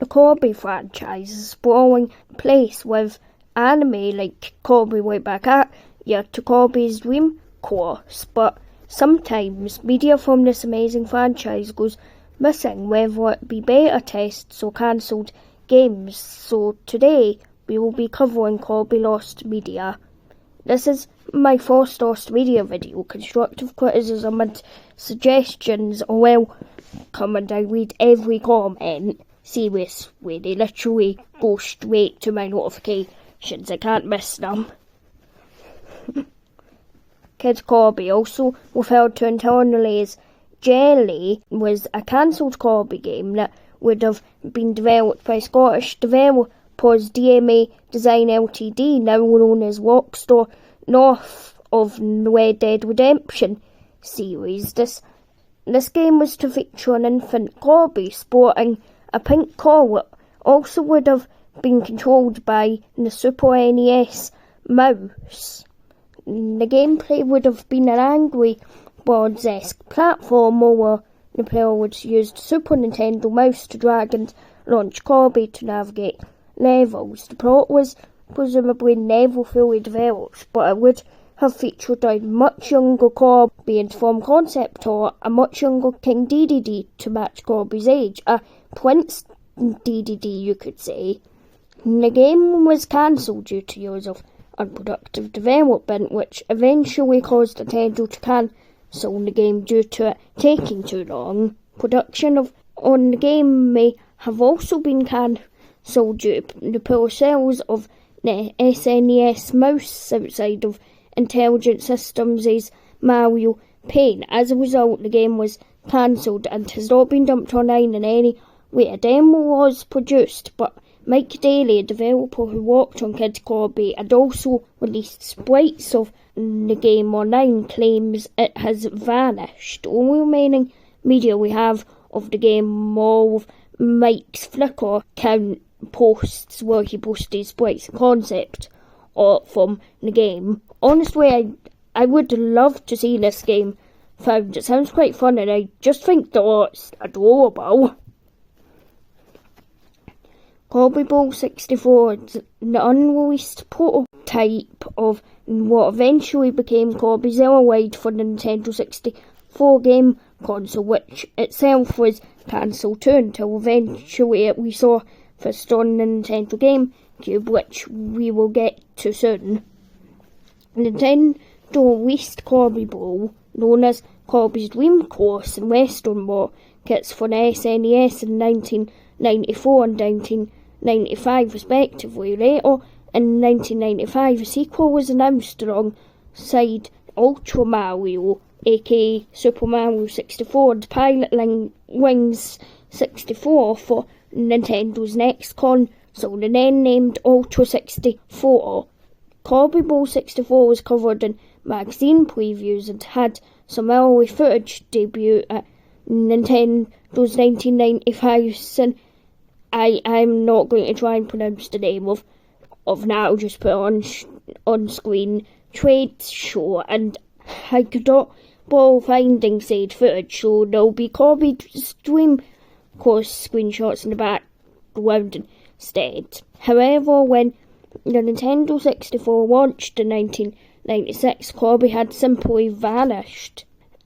the Kirby franchise is sprawling place with anime like Kirby Way Back At You to Kirby's Dream Course, but sometimes media from this amazing franchise goes missing, whether it be beta tests or cancelled games. So today we will be covering Kirby Lost Media. This is my first Lost Media video. Constructive criticism and suggestions are welcome, and I read every comment. Seriously, they literally go straight to my notifications. I can't miss them. Kid Kirby, also referred to internally as Jelly, was a cancelled Kirby game that would have been developed by Scottish developers DMA Design Ltd, now known as Rockstar, north of the Red Dead Redemption series. This game was to feature an infant Kirby sporting a pink collar. Also would have been controlled by the Super NES mouse. The gameplay would have been an Angry Birds-esque platformer where the player would use the Super Nintendo mouse to drag and launch Kirby to navigate levels. The plot was presumably never fully developed, but it would have featured a much younger Kirby and from concept art a much younger King DDD to match Kirby's age, a Prince DDD you could say. The game was cancelled due to years of unproductive development, which eventually caused Nintendo to cancel the game due to it taking too long. Production on the game may have also been cancelled due to the poor sales of the SNES mouse outside of Intelligent Systems' Mario Paint. As a result, the game was cancelled and has not been dumped online in any way. A demo was produced, but Mike Daly, a developer who worked on Kid Kirby and also released sprites of the game online, claims it has vanished. The only remaining media we have of the game are of Mike's Flickr account posts where he posted sprites and concept art from the game. Honestly, I would love to see this game found. It sounds quite fun and I just think the art's adorable. Kirby Ball 64 is the unreleased prototype of what eventually became Kirby Zero Wide for the Nintendo 64 game console, which itself was cancelled too until eventually we saw first on the Nintendo GameCube, which we will get to soon. Nintendo released Kirby Ball, known as Kirby's Dream Course, in Western markets for the SNES in 1994 and 1995 respectively. Later in 1995, a sequel was announced alongside Ultra Mario, aka Super Mario 64, and Pilot Wings 64 for Nintendo's next console, and then named Ultra 64. Kirby Ball 64 was covered in magazine previews and had some early footage debut at Nintendo's 1995 I'm not going to try and pronounce the name of now, just put on screen trade show, and I could not bother finding said footage, so there'll be Kirby's Dream Course screenshots in the background instead. However, when the Nintendo 64 launched in 1996, Kirby had simply vanished.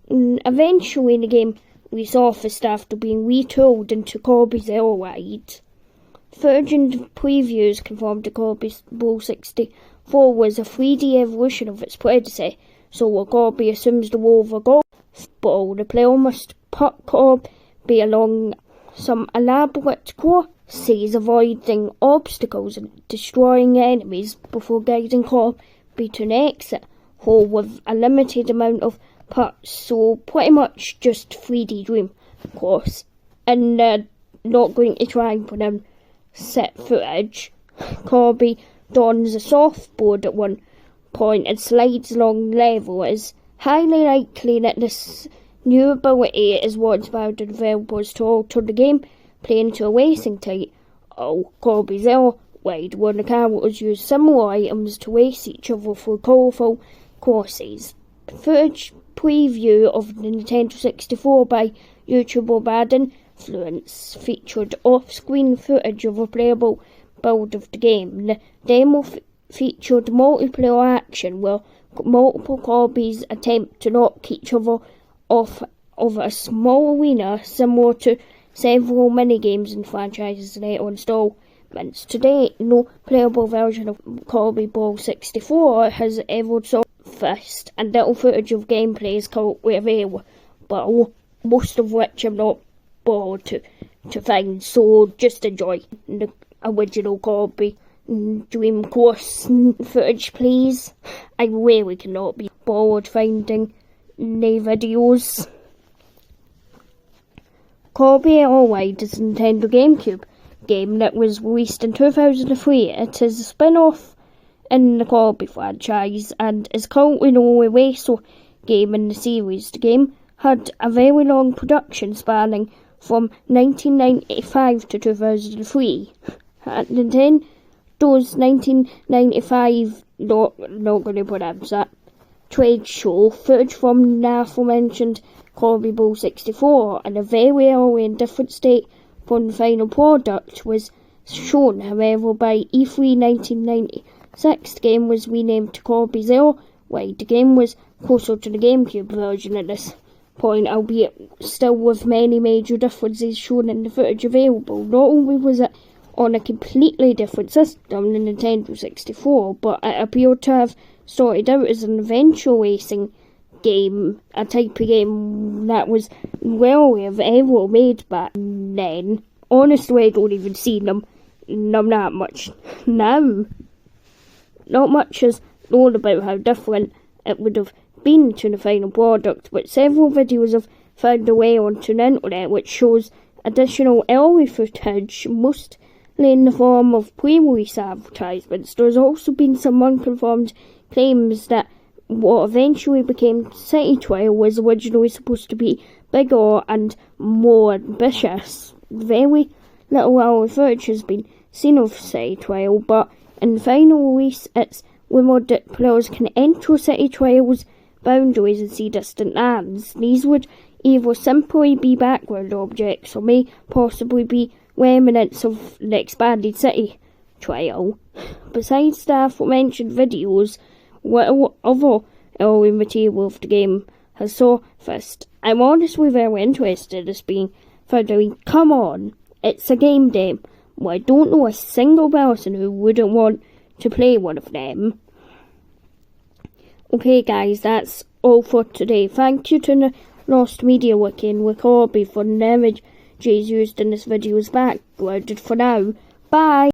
Eventually the game resurfaced after being retooled into Kirby Zero Wide. Footage and previews confirmed that Kirby Ball 64 was a 3D evolution of its predecessor, so where Kirby assumes the role of a golf ball, the player must put Kirby along some elaborate courses, avoiding obstacles and destroying enemies before guiding Kirby to an exit hole with a limited amount of parts, so pretty much just 3D Dream Course. And not going to try and put in set footage. Kirby dons a surfboard at one point and slides along the level. It is highly likely that this new ability is what inspired the developers to alter the gameplay into a racing type. Kirby Zero Wide, where the characters use similar items to race each other through colourful courses. Footage preview of the Nintendo 64 by YouTuber Baden influence featured off-screen footage of a playable build of the game. The demo featured multiplayer action where multiple Kirbys attempt to knock each other off of a small arena, similar to several minigames and franchises later installments. To date, no playable version of Kirby Ball 64 has ever surfaced, and little footage of gameplay is currently available, but most of which I'm not bothered to find, so just enjoy the original Kirby Dream Course footage, please. I really cannot be bothered finding the videos. Kirby Allied is a Nintendo GameCube game that was released in 2003. It is a spin-off in the Kirby franchise and is currently the only racer game in the series. The game had a very long production spanning from 1995 to 2003. At Nintendo's 1995, not going to pronounce that, trade show, footage from the aforementioned Kirby Ball 64 and a very early and different state from the final product was shown. However, by E3 1996, the game was renamed to Kirby's Allied. The game was closer to the GameCube version at this point, albeit still with many major differences shown in the footage available. Not only was it on a completely different system, the Nintendo 64, but it appeared to have started out as an adventure racing game, a type of game that was rarely ever made back then. Honestly, I don't even see them that much now. Not much is known about how different it would have been to the final product, but several videos have found their way onto the internet which shows additional early footage, mostly in the form of pre-release advertisements. There's also been some unconfirmed claims that what eventually became City Trial was originally supposed to be bigger and more ambitious. Very little early footage has been seen of City Trial, but in the final release it's rumoured that players can enter City Trial's boundaries and see distant lands. These would either simply be background objects or may possibly be remnants of the expanded City Trial. Besides the aforementioned videos, what other early material of the game has surfaced? I'm honestly very interested in this being found. I mean, come on, it's a game demo. I don't know a single person who wouldn't want to play one of them. Okay guys, that's all for today. Thank you to the Lost Media Wiki and WiKirby for the images used in this video's background. For now, bye!